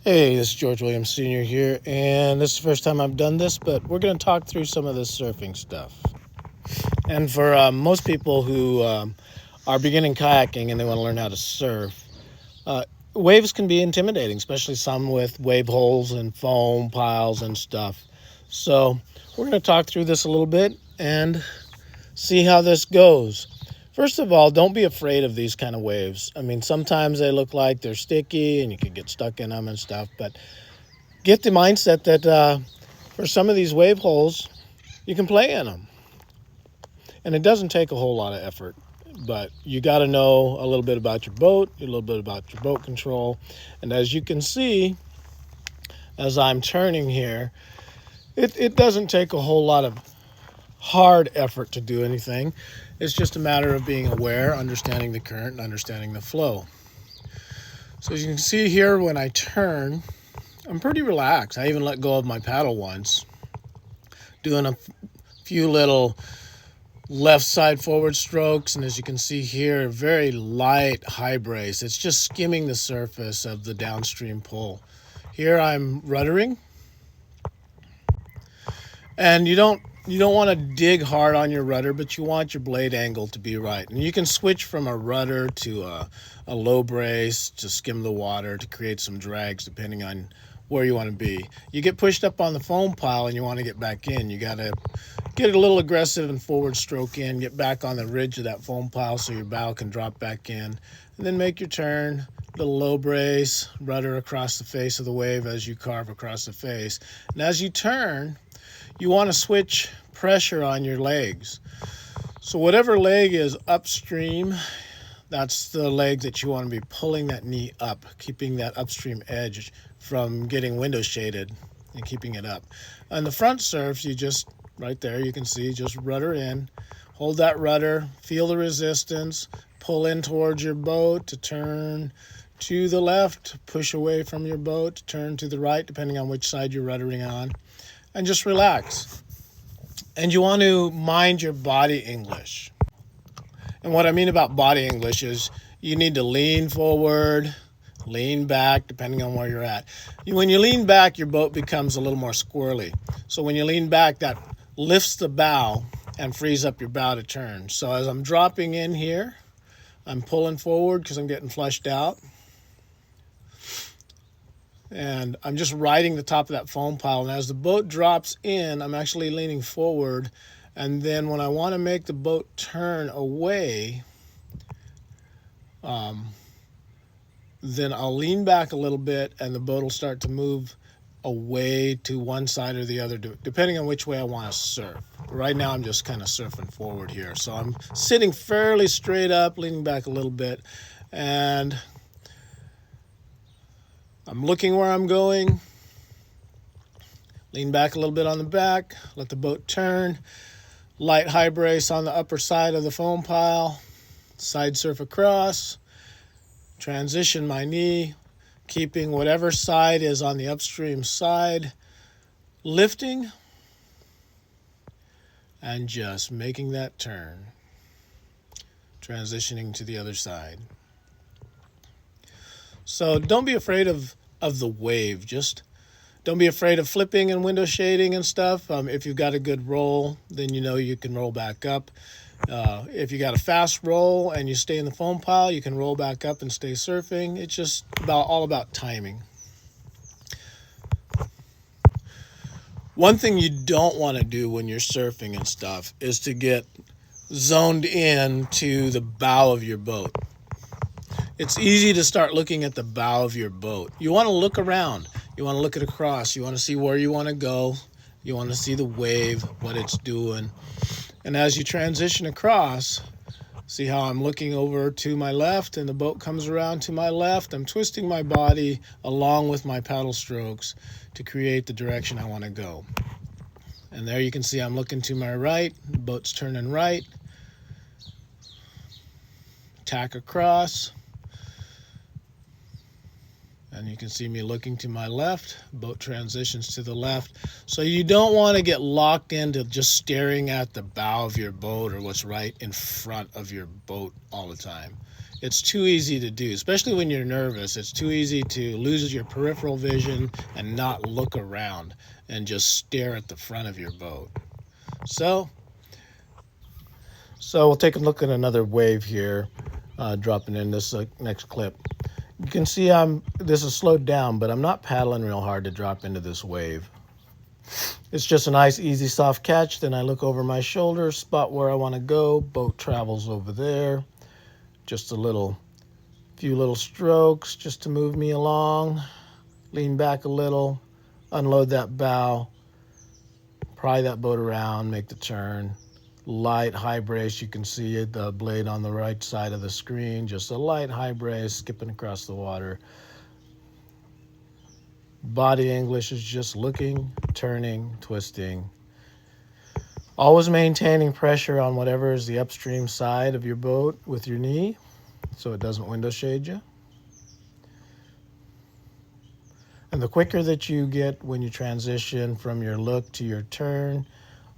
Hey, this is George Williams Sr. here, and this is the first time I've done this, but we're going to talk through some of this surfing stuff. And for most people who are beginning kayaking and they want to learn how to surf, uh, waves can be intimidating, especially some with wave holes and foam piles and stuff. So we're going to talk through this a little bit and see how this goes. First of all, don't be afraid of these kind of waves. I mean, sometimes they look like they're sticky and you can get stuck in them and stuff, but get the mindset that for some of these wave holes, you can play in them. And it doesn't take a whole lot of effort, but you got to know a little bit about your boat, a little bit about your boat control. And as you can see, as I'm turning here, it doesn't take a whole lot of hard effort to do anything. It's just a matter of being aware, understanding the current, and understanding the flow. So as you can see here, when I turn, I'm pretty relaxed. I even let go of my paddle once, doing a few little left side forward strokes, and as you can see here, very light high brace. It's just skimming the surface of the downstream pull. Here I'm ruddering, and you don't want to dig hard on your rudder, but you want your blade angle to be right. And you can switch from a rudder to a low brace to skim the water to create some drags depending on where you want to be. You get pushed up on the foam pile and you want to get back in. You got to get a little aggressive and forward stroke in, get back on the ridge of that foam pile so your bow can drop back in, and then make your turn. Little low brace, rudder across the face of the wave as you carve across the face. And as you turn, you want to switch pressure on your legs. So whatever leg is upstream, that's the leg that you want to be pulling that knee up, keeping that upstream edge from getting window shaded and keeping it up. On the front surf, you just, right there, you can see, just rudder in, hold that rudder, feel the resistance, pull in towards your boat to turn to the left, push away from your boat to turn to the right, depending on which side you're ruddering on, and just relax. And you want to mind your body English. And what I mean about body English is you need to lean forward, lean back, depending on where you're at. When you lean back, your boat becomes a little more squirrely. So when you lean back, that lifts the bow and frees up your bow to turn. So as I'm dropping in here, I'm pulling forward because I'm getting flushed out. And I'm just riding the top of that foam pile. And as the boat drops in, I'm actually leaning forward. And then when I want to make the boat turn away, then I'll lean back a little bit and the boat will start to move away to one side or the other, depending on which way I want to surf. Right now I'm just kind of surfing forward here. So I'm sitting fairly straight up, leaning back a little bit, and I'm looking where I'm going. Lean back a little bit on the back, let the boat turn. Light high brace on the upper side of the foam pile. Side surf across. Transition my knee, keeping whatever side is on the upstream side. Lifting and just making that turn. Transitioning to the other side. So don't be afraid of the wave. Just don't be afraid of flipping and window shading and stuff. If you've got a good roll, then you know you can roll back up. If you got a fast roll and you stay in the foam pile, you can roll back up and stay surfing. It's just all about timing. One thing you don't want to do when you're surfing and stuff is to get zoned in to the bow of your boat. It's easy to start looking at the bow of your boat. You want to look around. You want to look at across. You want to see where you want to go. You want to see the wave, what it's doing. And as you transition across, see how I'm looking over to my left and the boat comes around to my left. I'm twisting my body along with my paddle strokes to create the direction I want to go. And there you can see I'm looking to my right. The boat's turning right. Tack across. And you can see me looking to my left. Boat transitions to the left. So you don't want to get locked into just staring at the bow of your boat or what's right in front of your boat all the time. It's too easy to do, especially when you're nervous. It's too easy to lose your peripheral vision and not look around and just stare at the front of your boat. So, we'll take a look at another wave here, dropping in this next clip. You can see this is slowed down, but I'm not paddling real hard to drop into this wave. It's just a nice, easy, soft catch. Then I look over my shoulder, spot where I want to go. Boat travels over there. Just a few little strokes just to move me along. Lean back a little, unload that bow, pry that boat around, make the turn. Light high brace, you can see it, the blade on the right side of the screen. Just a light high brace, skipping across the water. Body English is just looking, turning, twisting. Always maintaining pressure on whatever is the upstream side of your boat with your knee so it doesn't window shade you. And the quicker that you get when you transition from your look to your turn,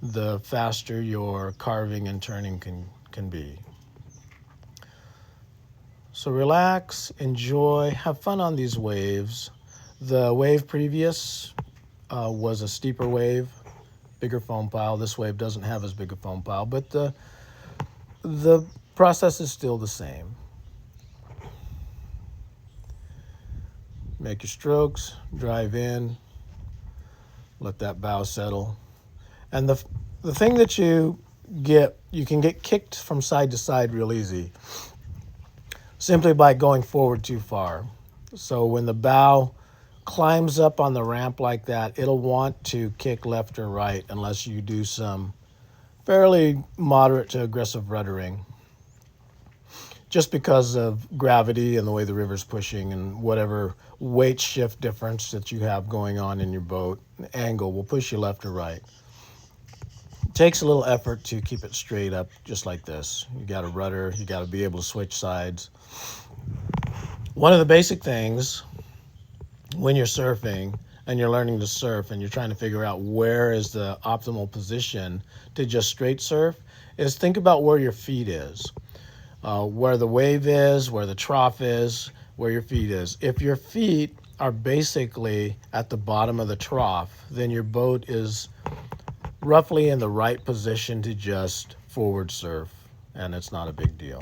the faster your carving and turning can be. So relax, enjoy, have fun on these waves. The wave previous was a steeper wave, bigger foam pile. This wave doesn't have as big a foam pile, but the process is still the same. Make your strokes, drive in, let that bow settle. And the thing that you can get kicked from side to side real easy simply by going forward too far. So when the bow climbs up on the ramp like that, it'll want to kick left or right unless you do some fairly moderate to aggressive ruddering, just because of gravity and the way the river's pushing and whatever weight shift difference that you have going on in your boat. The angle will push you left or right. It takes a little effort to keep it straight up just like this. You got a rudder, you got to be able to switch sides. One of the basic things when you're surfing and you're learning to surf and you're trying to figure out where is the optimal position to just straight surf is think about where your feet is, where the wave is, where the trough is, where your feet is. If your feet are basically at the bottom of the trough, then your boat is roughly in the right position to just forward surf, and it's not a big deal.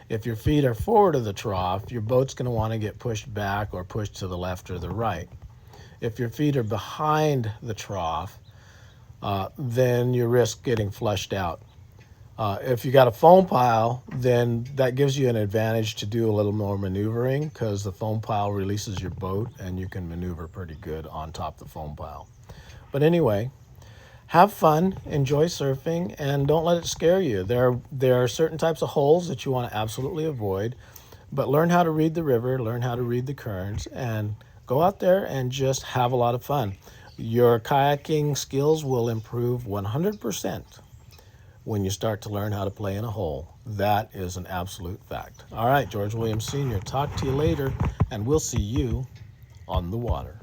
If your feet are forward of the trough, your boat's going to want to get pushed back or pushed to the left or the right. If your feet are behind the trough, then you risk getting flushed out. If you got a foam pile, then that gives you an advantage to do a little more maneuvering because the foam pile releases your boat and you can maneuver pretty good on top of the foam pile. But anyway, have fun, enjoy surfing, and don't let it scare you. There are certain types of holes that you want to absolutely avoid, but learn how to read the river, learn how to read the currents, and go out there and just have a lot of fun. Your kayaking skills will improve 100% when you start to learn how to play in a hole. That is an absolute fact. All right, George Williams Sr., talk to you later, and we'll see you on the water.